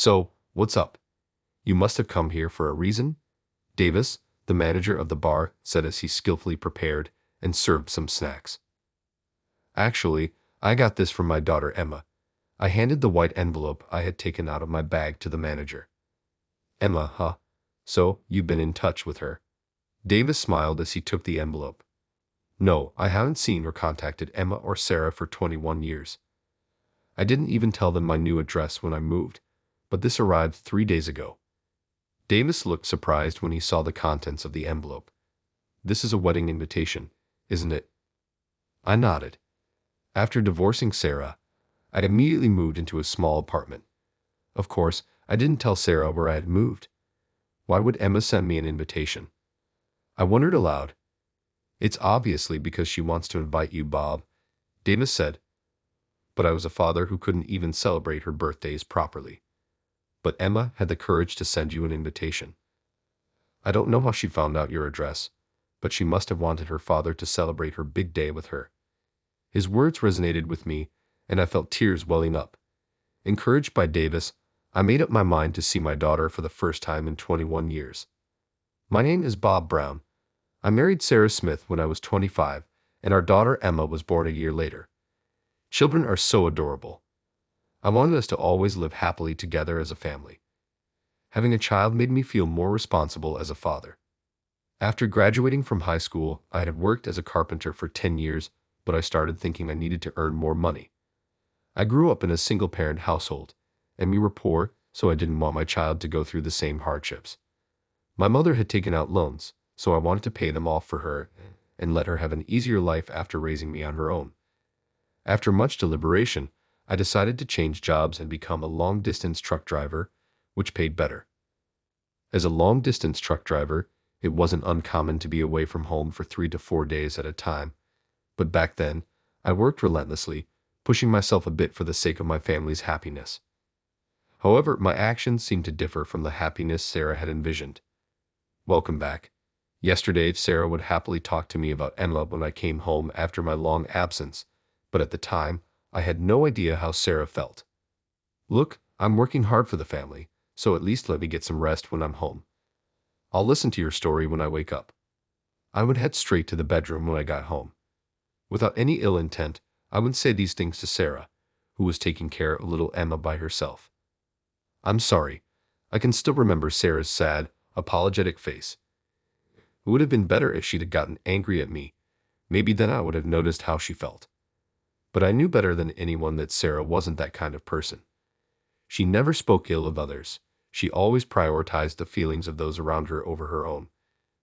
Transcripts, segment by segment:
So, what's up? You must have come here for a reason? Davis, the manager of the bar, said as he skillfully prepared and served some snacks. Actually, I got this from my daughter Emma. I handed the white envelope I had taken out of my bag to the manager. Emma, huh? So, you've been in touch with her? Davis smiled as he took the envelope. No, I haven't seen or contacted Emma or Sarah for 21 years. I didn't even tell them my new address when I moved, but this arrived 3 days ago. Davis looked surprised when he saw the contents of the envelope. This is a wedding invitation, isn't it? I nodded. After divorcing Sarah, I immediately moved into a small apartment. Of course, I didn't tell Sarah where I had moved. Why would Emma send me an invitation? I wondered aloud. It's obviously because she wants to invite you, Bob, Davis said. But I was a father who couldn't even celebrate her birthdays properly. But Emma had the courage to send you an invitation. I don't know how she found out your address, but she must have wanted her father to celebrate her big day with her. His words resonated with me, and I felt tears welling up. Encouraged by Davis, I made up my mind to see my daughter for the first time in 21 years. My name is Bob Brown. I married Sarah Smith when I was 25, and our daughter Emma was born a year later. Children are so adorable. I wanted us to always live happily together as a family. Having a child made me feel more responsible as a father. After graduating from high school, I had worked as a carpenter for 10 years, but I started thinking I needed to earn more money. I grew up in a single-parent household, and we were poor, so I didn't want my child to go through the same hardships. My mother had taken out loans, so I wanted to pay them off for her and let her have an easier life after raising me on her own. After much deliberation, I decided to change jobs and become a long-distance truck driver, which paid better. As a long-distance truck driver, it wasn't uncommon to be away from home for 3 to 4 days at a time, but back then, I worked relentlessly, pushing myself a bit for the sake of my family's happiness. However, my actions seemed to differ from the happiness Sarah had envisioned. Welcome back. Yesterday, Sarah would happily talk to me about Emma when I came home after my long absence, but at the time, I had no idea how Sarah felt. Look, I'm working hard for the family, so at least let me get some rest when I'm home. I'll listen to your story when I wake up. I would head straight to the bedroom when I got home. Without any ill intent, I would say these things to Sarah, who was taking care of little Emma by herself. I'm sorry. I can still remember Sarah's sad, apologetic face. It would have been better if she'd gotten angry at me. Maybe then I would have noticed how she felt. But I knew better than anyone that Sarah wasn't that kind of person. She never spoke ill of others. She always prioritized the feelings of those around her over her own.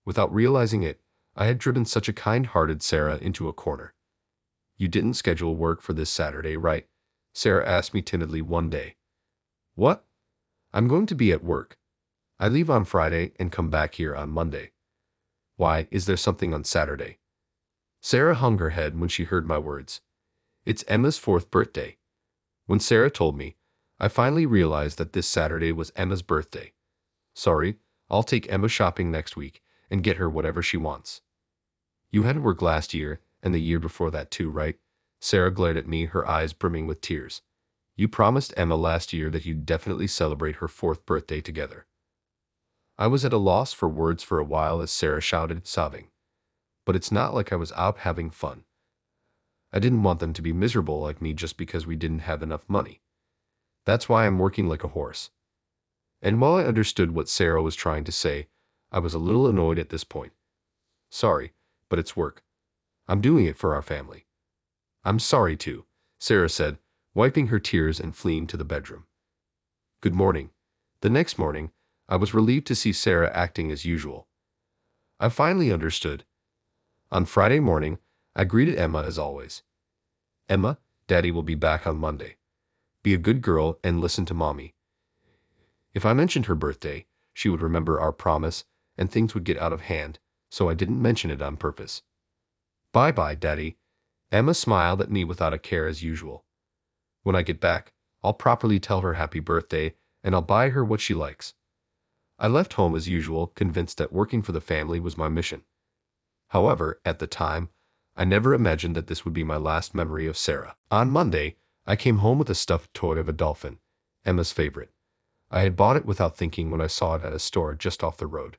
Without realizing it, I had driven such a kind-hearted Sarah into a corner. You didn't schedule work for this Saturday, right? Sarah asked me timidly one day. What? I'm going to be at work. I leave on Friday and come back here on Monday. Why, is there something on Saturday? Sarah hung her head when she heard my words. It's Emma's 4th birthday. When Sarah told me, I finally realized that this Saturday was Emma's birthday. Sorry, I'll take Emma shopping next week and get her whatever she wants. You had work last year and the year before that too, right? Sarah glared at me, her eyes brimming with tears. You promised Emma last year that you'd definitely celebrate her 4th birthday together. I was at a loss for words for a while as Sarah shouted, sobbing. But it's not like I was out having fun. I didn't want them to be miserable like me just because we didn't have enough money. That's why I'm working like a horse. And while I understood what Sarah was trying to say, I was a little annoyed at this point. Sorry, but it's work. I'm doing it for our family. I'm sorry too, Sarah said, wiping her tears and fleeing to the bedroom. Good morning. The next morning, I was relieved to see Sarah acting as usual. I finally understood. On Friday morning, I greeted Emma as always. Emma, Daddy will be back on Monday. Be a good girl and listen to Mommy. If I mentioned her birthday, she would remember our promise and things would get out of hand, so I didn't mention it on purpose. Bye-bye, Daddy. Emma smiled at me without a care as usual. When I get back, I'll properly tell her happy birthday and I'll buy her what she likes. I left home as usual, convinced that working for the family was my mission. However, at the time, I never imagined that this would be my last memory of Sarah. On Monday, I came home with a stuffed toy of a dolphin, Emma's favorite. I had bought it without thinking when I saw it at a store just off the road.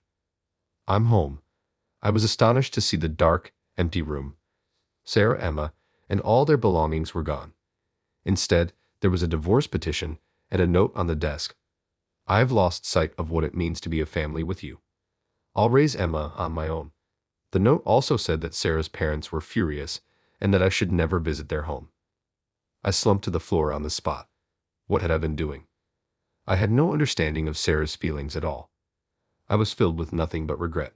I'm home. I was astonished to see the dark, empty room. Sarah, Emma, and all their belongings were gone. Instead, there was a divorce petition and a note on the desk. I've lost sight of what it means to be a family with you. I'll raise Emma on my own. The note also said that Sarah's parents were furious and that I should never visit their home. I slumped to the floor on the spot. What had I been doing? I had no understanding of Sarah's feelings at all. I was filled with nothing but regret.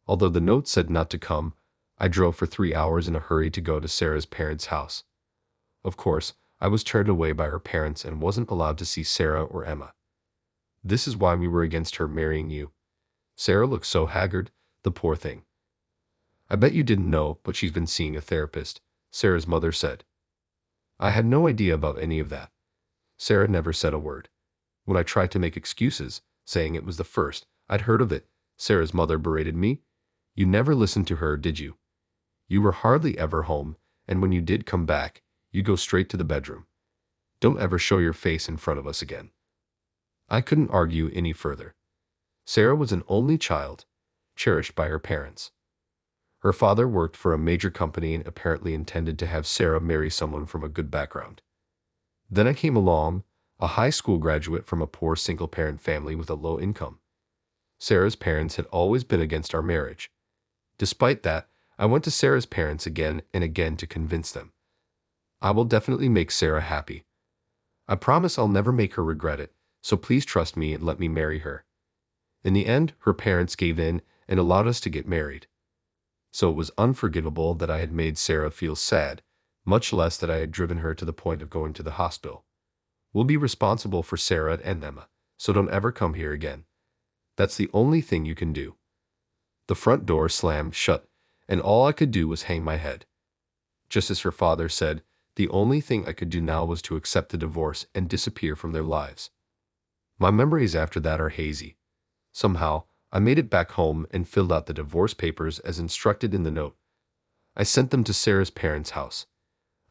Although the note said not to come, I drove for 3 hours in a hurry to go to Sarah's parents' house. Of course, I was turned away by her parents and wasn't allowed to see Sarah or Emma. This is why we were against her marrying you. Sarah looked so haggard, the poor thing. I bet you didn't know, but she's been seeing a therapist, Sarah's mother said. I had no idea about any of that. Sarah never said a word. When I tried to make excuses, saying it was the first I'd heard of it, Sarah's mother berated me. You never listened to her, did you? You were hardly ever home, and when you did come back, you go straight to the bedroom. Don't ever show your face in front of us again. I couldn't argue any further. Sarah was an only child, cherished by her parents. Her father worked for a major company and apparently intended to have Sarah marry someone from a good background. Then I came along, a high school graduate from a poor single-parent family with a low income. Sarah's parents had always been against our marriage. Despite that, I went to Sarah's parents again and again to convince them. I will definitely make Sarah happy. I promise I'll never make her regret it, so please trust me and let me marry her. In the end, her parents gave in and allowed us to get married. So it was unforgivable that I had made Sarah feel sad, much less that I had driven her to the point of going to the hospital. We'll be responsible for Sarah and Emma, so don't ever come here again. That's the only thing you can do. The front door slammed shut, and all I could do was hang my head. Just as her father said, the only thing I could do now was to accept the divorce and disappear from their lives. My memories after that are hazy. Somehow, I made it back home and filled out the divorce papers as instructed in the note. I sent them to Sarah's parents' house.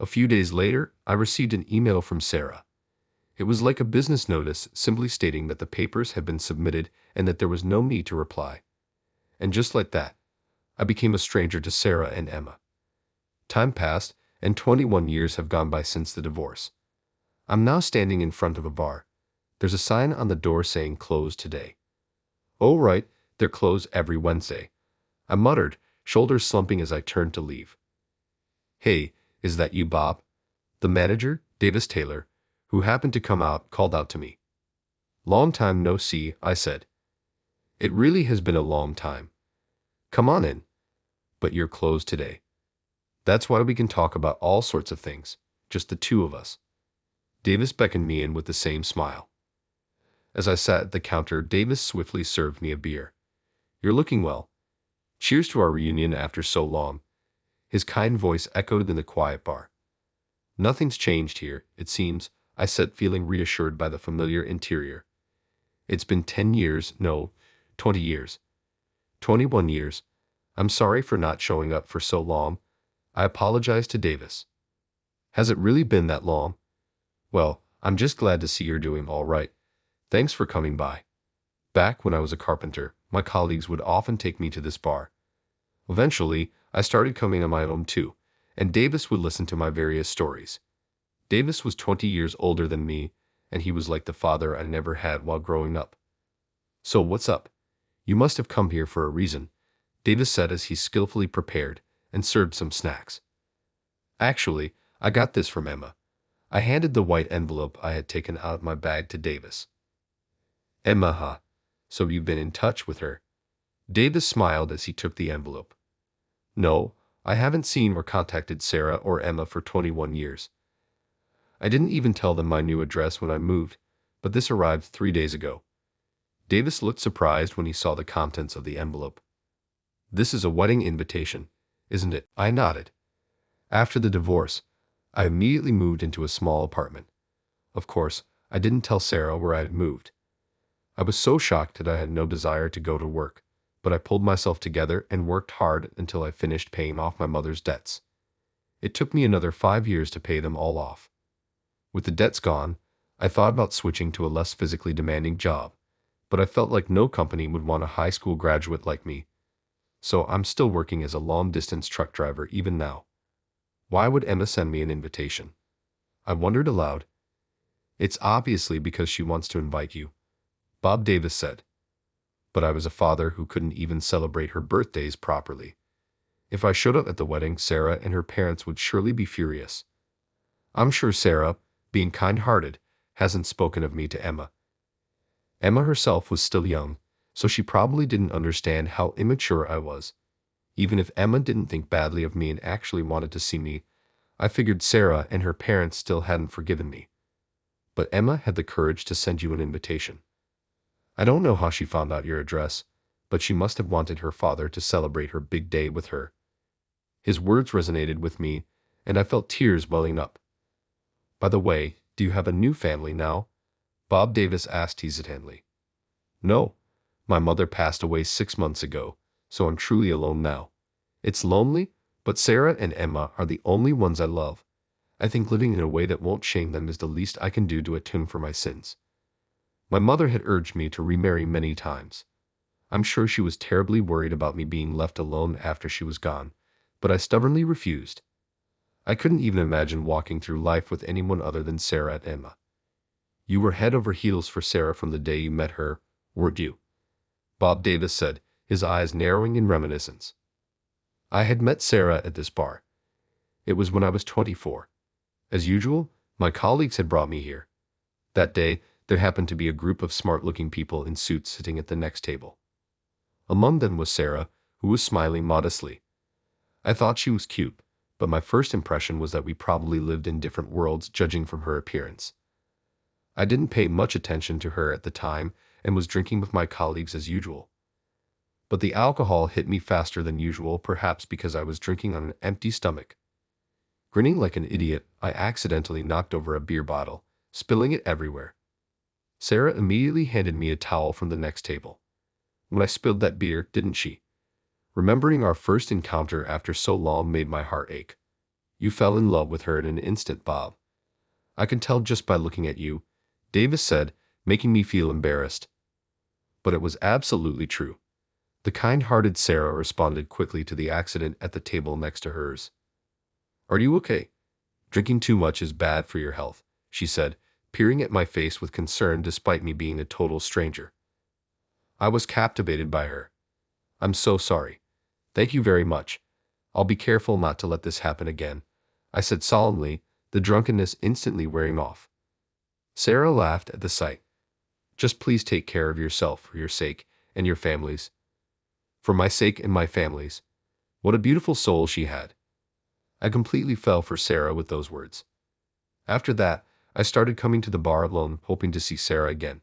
A few days later, I received an email from Sarah. It was like a business notice simply stating that the papers had been submitted and that there was no need to reply. And just like that, I became a stranger to Sarah and Emma. Time passed, and 21 years have gone by since the divorce. I'm now standing in front of a bar. There's a sign on the door saying closed today. Oh right, they're closed every Wednesday. I muttered, shoulders slumping as I turned to leave. Hey, is that you, Bob? The manager, Davis Taylor, who happened to come out, called out to me. Long time no see, I said. It really has been a long time. Come on in. But you're closed today. That's why we can talk about all sorts of things, just the two of us. Davis beckoned me in with the same smile. As I sat at the counter, Davis swiftly served me a beer. You're looking well. Cheers to our reunion after so long. His kind voice echoed in the quiet bar. Nothing's changed here, it seems, I said, feeling reassured by the familiar interior. It's been 10 years, no, 20 years. 21 years. I'm sorry for not showing up for so long. I apologized to Davis. Has it really been that long? Well, I'm just glad to see you're doing all right. Thanks for coming by. Back when I was a carpenter, my colleagues would often take me to this bar. Eventually, I started coming on my own too, and Davis would listen to my various stories. Davis was 20 years older than me, and he was like the father I never had while growing up. So what's up? You must have come here for a reason, Davis said as he skillfully prepared and served some snacks. Actually, I got this from Emma. I handed the white envelope I had taken out of my bag to Davis. Emma, huh? So you've been in touch with her? Davis smiled as he took the envelope. No, I haven't seen or contacted Sarah or Emma for 21 years. I didn't even tell them my new address when I moved, but this arrived 3 days ago. Davis looked surprised when he saw the contents of the envelope. This is a wedding invitation, isn't it? I nodded. After the divorce, I immediately moved into a small apartment. Of course, I didn't tell Sarah where I had moved. I was so shocked that I had no desire to go to work, but I pulled myself together and worked hard until I finished paying off my mother's debts. It took me another 5 years to pay them all off. With the debts gone, I thought about switching to a less physically demanding job, but I felt like no company would want a high school graduate like me. So I'm still working as a long-distance truck driver even now. Why would Emma send me an invitation? I wondered aloud. It's obviously because she wants to invite you, Bob Davis said. But I was a father who couldn't even celebrate her birthdays properly. If I showed up at the wedding, Sarah and her parents would surely be furious. I'm sure Sarah, being kind-hearted, hasn't spoken of me to Emma. Emma herself was still young, so she probably didn't understand how immature I was. Even if Emma didn't think badly of me and actually wanted to see me, I figured Sarah and her parents still hadn't forgiven me. But Emma had the courage to send you an invitation. I don't know how she found out your address, but she must have wanted her father to celebrate her big day with her. His words resonated with me, and I felt tears welling up. By the way, do you have a new family now? Bob Davis asked hesitantly. No. My mother passed away 6 months ago, so I'm truly alone now. It's lonely, but Sarah and Emma are the only ones I love. I think living in a way that won't shame them is the least I can do to atone for my sins. My mother had urged me to remarry many times. I'm sure she was terribly worried about me being left alone after she was gone, but I stubbornly refused. I couldn't even imagine walking through life with anyone other than Sarah and Emma. You were head over heels for Sarah from the day you met her, weren't you? Bob Davis said, his eyes narrowing in reminiscence. I had met Sarah at this bar. It was when I was 24. As usual, my colleagues had brought me here. That day, there happened to be a group of smart-looking people in suits sitting at the next table. Among them was Sarah, who was smiling modestly. I thought she was cute, but my first impression was that we probably lived in different worlds judging from her appearance. I didn't pay much attention to her at the time and was drinking with my colleagues as usual. But the alcohol hit me faster than usual, perhaps because I was drinking on an empty stomach. Grinning like an idiot, I accidentally knocked over a beer bottle, spilling it everywhere. Sarah immediately handed me a towel from the next table. When I spilled that beer, didn't she? Remembering our first encounter after so long made my heart ache. You fell in love with her in an instant, Bob. I can tell just by looking at you, Davis said, making me feel embarrassed. But it was absolutely true. The kind-hearted Sarah responded quickly to the accident at the table next to hers. Are you okay? Drinking too much is bad for your health, she said, peering at my face with concern despite me being a total stranger. I was captivated by her. I'm so sorry. Thank you very much. I'll be careful not to let this happen again, I said solemnly, the drunkenness instantly wearing off. Sarah laughed at the sight. Just please take care of yourself for your sake and your family's. For my sake and my family's. What a beautiful soul she had. I completely fell for Sarah with those words. After that, I started coming to the bar alone, hoping to see Sarah again.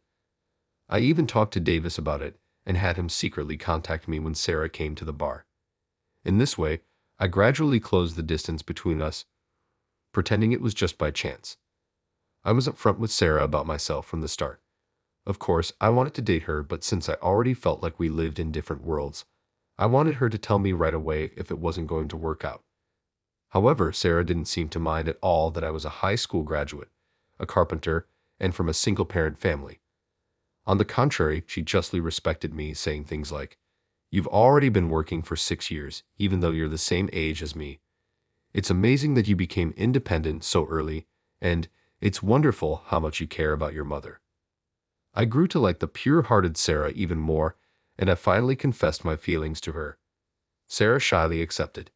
I even talked to Davis about it and had him secretly contact me when Sarah came to the bar. In this way, I gradually closed the distance between us, pretending it was just by chance. I was upfront with Sarah about myself from the start. Of course, I wanted to date her, but since I already felt like we lived in different worlds, I wanted her to tell me right away if it wasn't going to work out. However, Sarah didn't seem to mind at all that I was a high school graduate, a carpenter, and from a single-parent family. On the contrary, she justly respected me, saying things like, "You've already been working for 6 years, even though you're the same age as me. It's amazing that you became independent so early, and it's wonderful how much you care about your mother." I grew to like the pure-hearted Sarah even more, and I finally confessed my feelings to her. Sarah shyly accepted.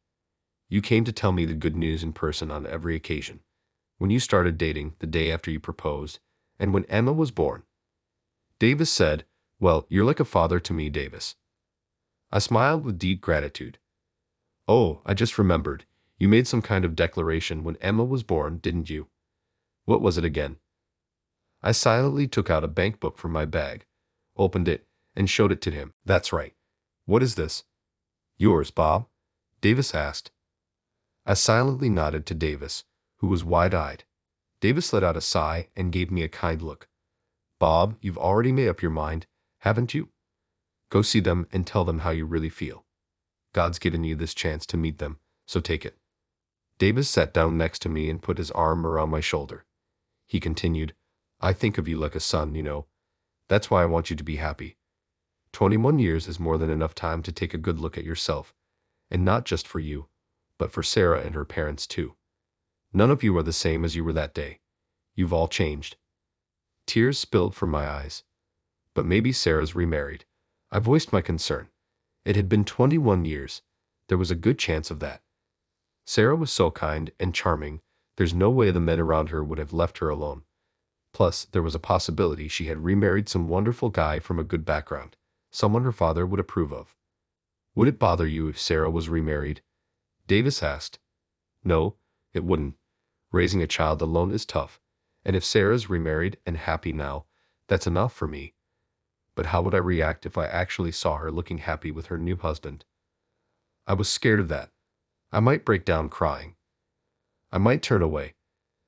You came to tell me the good news in person on every occasion. When you started dating, the day after you proposed, and when Emma was born. Davis said, "Well, you're like a father to me, Davis." I smiled with deep gratitude. "Oh, I just remembered. You made some kind of declaration when Emma was born, didn't you? What was it again?" I silently took out a bank book from my bag, opened it, and showed it to him. "That's right. What is this?" "Yours, Bob?" Davis asked. I silently nodded to Davis, who was wide-eyed. Davis let out a sigh and gave me a kind look. "Bob, you've already made up your mind, haven't you? Go see them and tell them how you really feel. God's given you this chance to meet them, so take it." Davis sat down next to me and put his arm around my shoulder. He continued, I think of you like a son, you know. That's why I want you to be happy. 21 years is more than enough time to take a good look at yourself, and not just for you, but for Sarah and her parents too. None of you are the same as you were that day. You've all changed. Tears spilled from my eyes. But maybe Sarah's remarried. I voiced my concern. It had been 21 years. There was a good chance of that. Sarah was so kind and charming, there's no way the men around her would have left her alone. Plus, there was a possibility she had remarried some wonderful guy from a good background, someone her father would approve of. Would it bother you if Sarah was remarried? Davis asked. No, it wouldn't. Raising a child alone is tough, and if Sarah's remarried and happy now, that's enough for me. But how would I react if I actually saw her looking happy with her new husband? I was scared of that. I might break down crying. I might turn away.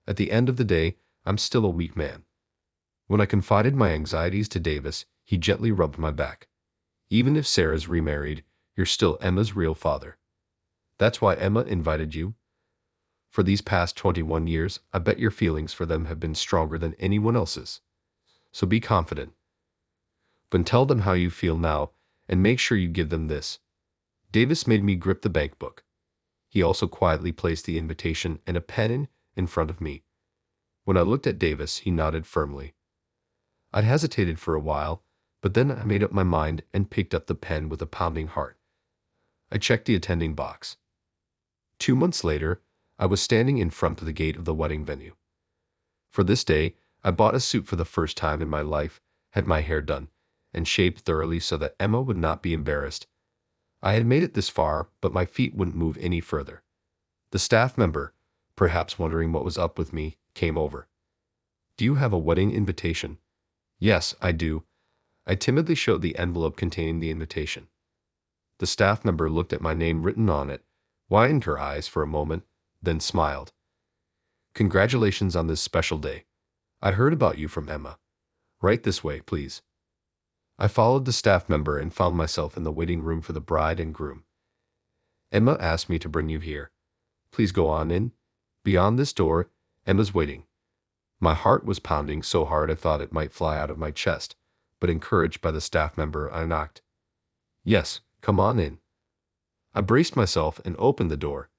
At the end of the day, I'm still a weak man. When I confided my anxieties to Davis, he gently rubbed my back. Even if Sarah's remarried, you're still Emma's real father. That's why Emma invited you. For these past 21 years, I bet your feelings for them have been stronger than anyone else's. So be confident. But tell them how you feel now, and make sure you give them this. Davis made me grip the bank book. He also quietly placed the invitation and a pen in front of me. When I looked at Davis, he nodded firmly. I'd hesitated for a while, but then I made up my mind and picked up the pen with a pounding heart. I checked the attending box. 2 months later, I was standing in front of the gate of the wedding venue. For this day, I bought a suit for the first time in my life, had my hair done, and shaved thoroughly so that Emma would not be embarrassed. I had made it this far, but my feet wouldn't move any further. The staff member, perhaps wondering what was up with me, came over. Do you have a wedding invitation? Yes, I do. I timidly showed the envelope containing the invitation. The staff member looked at my name written on it, widened her eyes for a moment, then smiled. Congratulations on this special day. I heard about you from Emma. Right this way, please. I followed the staff member and found myself in the waiting room for the bride and groom. Emma asked me to bring you here. Please go on in. Beyond this door, Emma's waiting. My heart was pounding so hard I thought it might fly out of my chest, but encouraged by the staff member, I knocked. Yes, come on in. I braced myself and opened the door.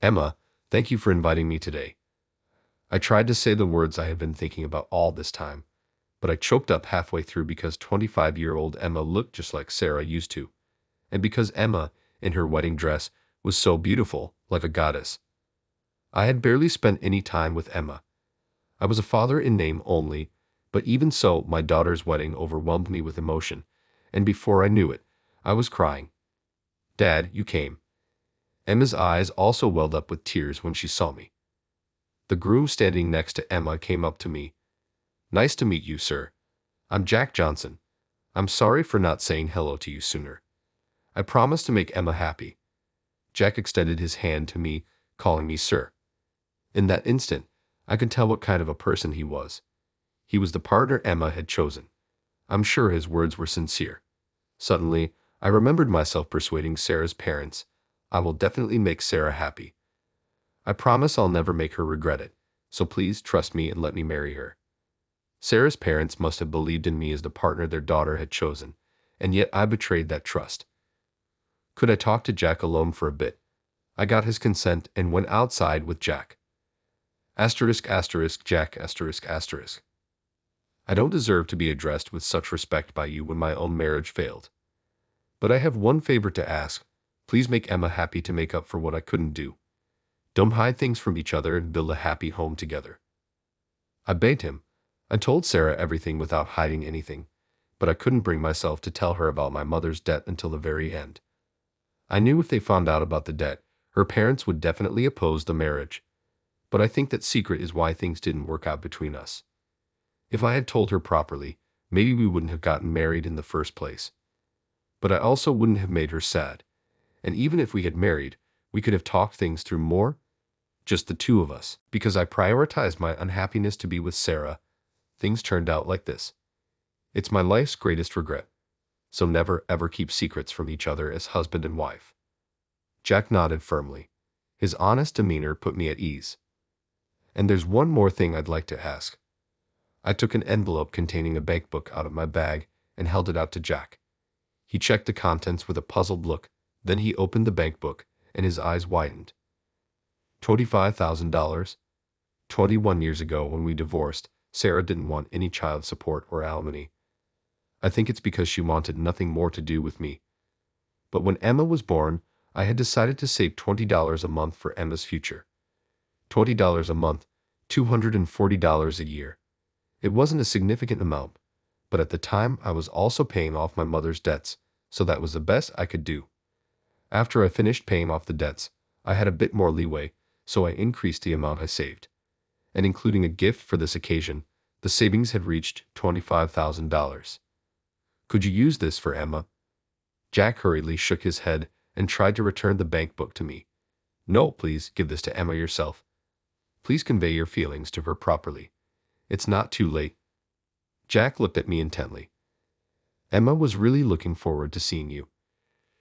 Emma, thank you for inviting me today. I tried to say the words I had been thinking about all this time, but I choked up halfway through because 25-year-old Emma looked just like Sarah used to, and because Emma, in her wedding dress, was so beautiful, like a goddess. I had barely spent any time with Emma. I was a father in name only, but even so, my daughter's wedding overwhelmed me with emotion, and before I knew it, I was crying. Dad, you came. Emma's eyes also welled up with tears when she saw me. The groom standing next to Emma came up to me. Nice to meet you, sir. I'm Jack Johnson. I'm sorry for not saying hello to you sooner. I promised to make Emma happy. Jack extended his hand to me, calling me sir. In that instant, I could tell what kind of a person he was. He was the partner Emma had chosen. I'm sure his words were sincere. Suddenly, I remembered myself persuading Sarah's parents. I will definitely make Sarah happy. I promise I'll never make her regret it, so please trust me and let me marry her. Sarah's parents must have believed in me as the partner their daughter had chosen, and yet I betrayed that trust. Could I talk to Jack alone for a bit? I got his consent and went outside with Jack. Jack. I don't deserve to be addressed with such respect by you when my own marriage failed. But I have one favor to ask. Please make Emma happy to make up for what I couldn't do. Don't hide things from each other and build a happy home together. I begged him. I told Sarah everything without hiding anything, but I couldn't bring myself to tell her about my mother's debt until the very end. I knew if they found out about the debt, her parents would definitely oppose the marriage. But I think that secret is why things didn't work out between us. If I had told her properly, maybe we wouldn't have gotten married in the first place. But I also wouldn't have made her sad. And even if we had married, we could have talked things through more, just the two of us. Because I prioritized my unhappiness to be with Sarah, things turned out like this. It's my life's greatest regret. So never ever keep secrets from each other as husband and wife. Jack nodded firmly. His honest demeanor put me at ease. And there's one more thing I'd like to ask. I took an envelope containing a bankbook out of my bag and held it out to Jack. He checked the contents with a puzzled look. Then he opened the bankbook, and his eyes widened. $25,000. 21 years ago when we divorced, Sarah didn't want any child support or alimony. I think it's because she wanted nothing more to do with me. But when Emma was born, I had decided to save $20 a month for Emma's future. $20 a month, $240 a year. It wasn't a significant amount, but at the time I was also paying off my mother's debts, so that was the best I could do. After I finished paying off the debts, I had a bit more leeway, so I increased the amount I saved. And including a gift for this occasion, the savings had reached $25,000. Could you use this for Emma? Jack hurriedly shook his head and tried to return the bankbook to me. No, please give this to Emma yourself. Please convey your feelings to her properly. It's not too late. Jack looked at me intently. Emma was really looking forward to seeing you.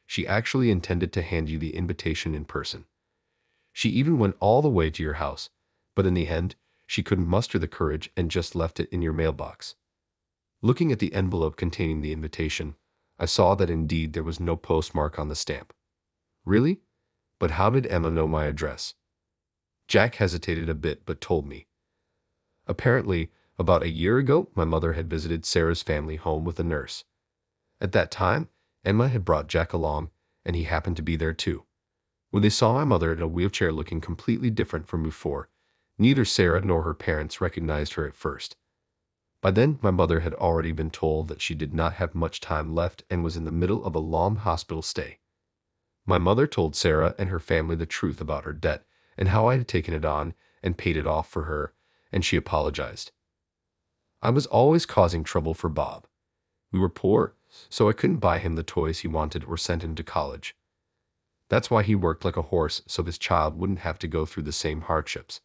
She actually intended to hand you the invitation in person. She even went all the way to your house, but in the end, she couldn't muster the courage and just left it in your mailbox. Looking at the envelope containing the invitation, I saw that indeed there was no postmark on the stamp. Really? But how did Emma know my address? Jack hesitated a bit but told me. Apparently, about a year ago, my mother had visited Sarah's family home with a nurse. At that time, Emma had brought Jack along, and he happened to be there too. When they saw my mother in a wheelchair looking completely different from before, neither Sarah nor her parents recognized her at first. By then, my mother had already been told that she did not have much time left and was in the middle of a long hospital stay. My mother told Sarah and her family the truth about her debt and how I had taken it on and paid it off for her, and she apologized. I was always causing trouble for Bob. We were poor, so I couldn't buy him the toys he wanted or send him to college. That's why he worked like a horse so his child wouldn't have to go through the same hardships.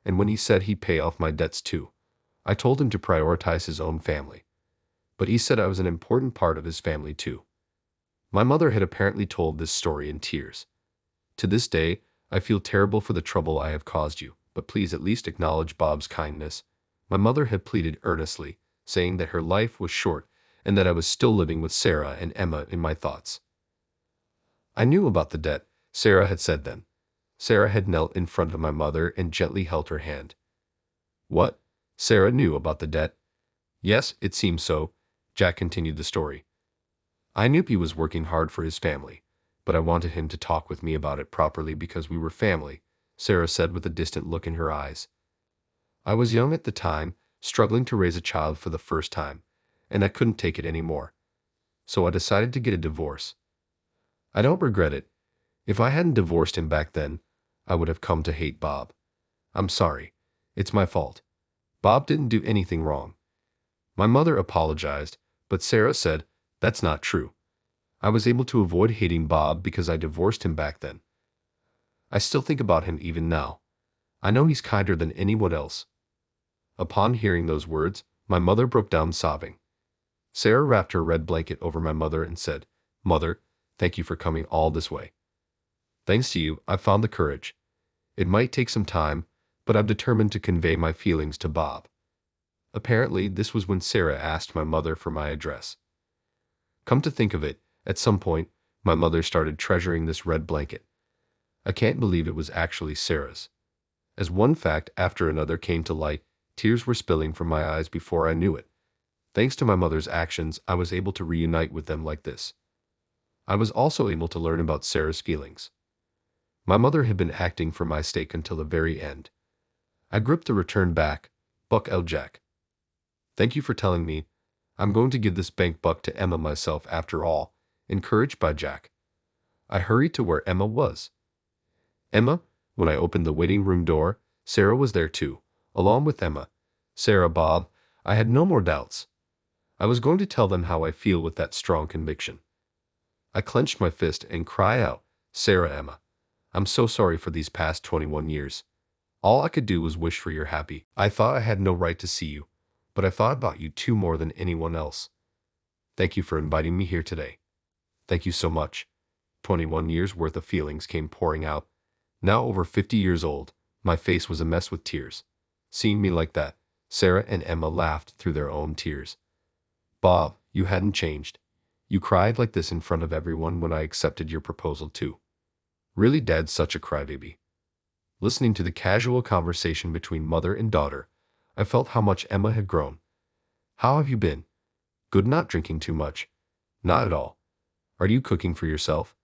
And when he said he'd pay off my debts too, I told him to prioritize his own family. But he said I was an important part of his family too. My mother had apparently told this story in tears. To this day, I feel terrible for the trouble I have caused you, but please at least acknowledge Bob's kindness. My mother had pleaded earnestly, saying that her life was short and that I was still living with Sarah and Emma in my thoughts. I knew about the debt, Sarah had said then. Sarah had knelt in front of my mother and gently held her hand. What? Sarah knew about the debt? Yes, it seemed so. Jack continued the story. I knew he was working hard for his family, but I wanted him to talk with me about it properly because we were family, Sarah said with a distant look in her eyes. I was young at the time, struggling to raise a child for the first time, and I couldn't take it anymore. So I decided to get a divorce. I don't regret it. If I hadn't divorced him back then, I would have come to hate Bob. I'm sorry. It's my fault. Bob didn't do anything wrong. My mother apologized, but Sarah said, that's not true. I was able to avoid hating Bob because I divorced him back then. I still think about him even now. I know he's kinder than anyone else. Upon hearing those words, my mother broke down sobbing. Sarah wrapped her red blanket over my mother and said, Mother, thank you for coming all this way. Thanks to you, I found the courage. It might take some time, but I'm determined to convey my feelings to Bob. Apparently, this was when Sarah asked my mother for my address. Come to think of it, at some point, my mother started treasuring this red blanket. I can't believe it was actually Sarah's. As one fact after another came to light, tears were spilling from my eyes before I knew it. Thanks to my mother's actions, I was able to reunite with them like this. I was also able to learn about Sarah's feelings. My mother had been acting for my stake until the very end. I gripped the return back, Buck L. Jack. Thank you for telling me. I'm going to give this bank buck to Emma myself after all, encouraged by Jack. I hurried to where Emma was. Emma, when I opened the waiting room door, Sarah was there too, along with Emma. Sarah, Bob, I had no more doubts. I was going to tell them how I feel with that strong conviction. I clenched my fist and cried out, Sarah, Emma, I'm so sorry for these past 21 years. All I could do was wish for your happy. I thought I had no right to see you, but I thought about you too more than anyone else. Thank you for inviting me here today. Thank you so much. 21 years worth of feelings came pouring out. Now over 50 years old, my face was a mess with tears. Seeing me like that, Sarah and Emma laughed through their own tears. Bob, you hadn't changed. You cried like this in front of everyone when I accepted your proposal too. Really, Dad's such a crybaby. Listening to the casual conversation between mother and daughter, I felt how much Emma had grown. How have you been? Good, not drinking too much. Not at all. Are you cooking for yourself?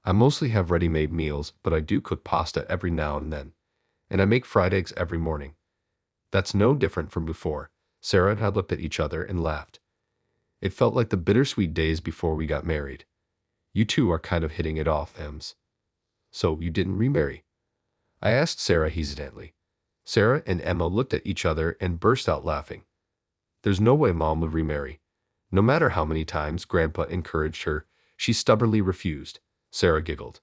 I mostly have ready-made meals, but I do cook pasta every now and then. And I make fried eggs every morning. That's no different from before. Sarah and I looked at each other and laughed. It felt like the bittersweet days before we got married. You two are kind of hitting it off, Ems. So you didn't remarry? I asked Sarah hesitantly. Sarah and Emma looked at each other and burst out laughing. There's no way Mom would remarry. No matter how many times Grandpa encouraged her, she stubbornly refused. Sarah giggled.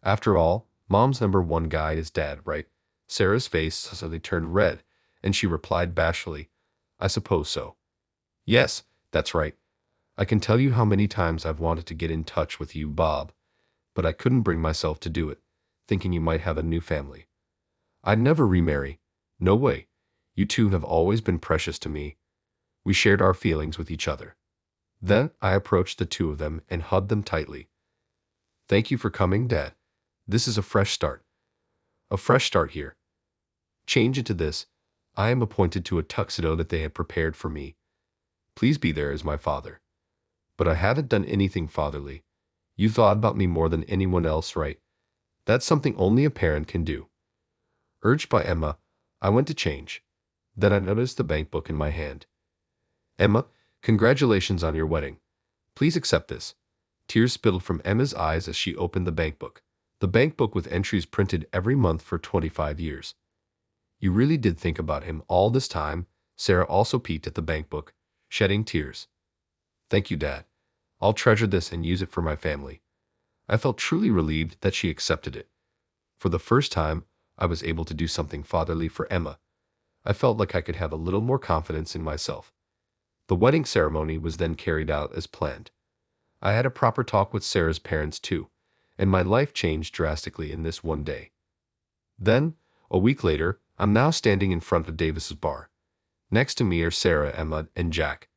After all, Mom's number one guy is Dad, right? Sarah's face suddenly turned red, and she replied bashfully, I suppose so. Yes, that's right. I can tell you how many times I've wanted to get in touch with you, Bob, but I couldn't bring myself to do it, thinking you might have a new family. I'd never remarry. No way. You two have always been precious to me. We shared our feelings with each other. Then I approached the two of them and hugged them tightly. Thank you for coming, Dad. This is a fresh start. A fresh start here. Change into this. I am appointed to a tuxedo that they had prepared for me. Please be there as my father. But I haven't done anything fatherly. You thought about me more than anyone else, right? That's something only a parent can do. Urged by Emma, I went to change. Then I noticed the bank book in my hand. Emma, congratulations on your wedding. Please accept this. Tears spilled from Emma's eyes as she opened the bank book. The bank book with entries printed every month for 25 years. You really did think about him all this time. Sarah also peeked at the bank book, shedding tears. Thank you, Dad. I'll treasure this and use it for my family. I felt truly relieved that she accepted it. For the first time, I was able to do something fatherly for Emma. I felt like I could have a little more confidence in myself. The wedding ceremony was then carried out as planned. I had a proper talk with Sarah's parents too, and my life changed drastically in this one day. Then, a week later, I'm now standing in front of Davis's bar. Next to me are Sarah, Emma, and Jack.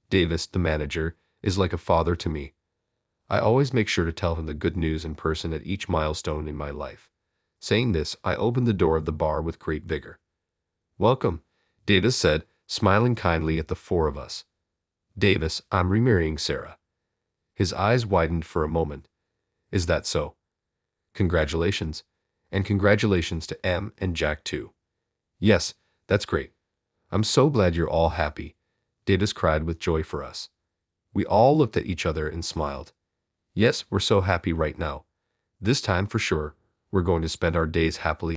Davis, the manager, is like a father to me. I always make sure to tell him the good news in person at each milestone in my life. Saying this, I opened the door of the bar with great vigor. Welcome, Davis said, smiling kindly at the four of us. Davis, I'm remarrying Sarah. His eyes widened for a moment. Is that so? Congratulations. And congratulations to Em and Jack too. Yes, that's great. I'm so glad you're all happy. Davis cried with joy for us. We all looked at each other and smiled. Yes, we're so happy right now. This time for sure, we're going to spend our days happily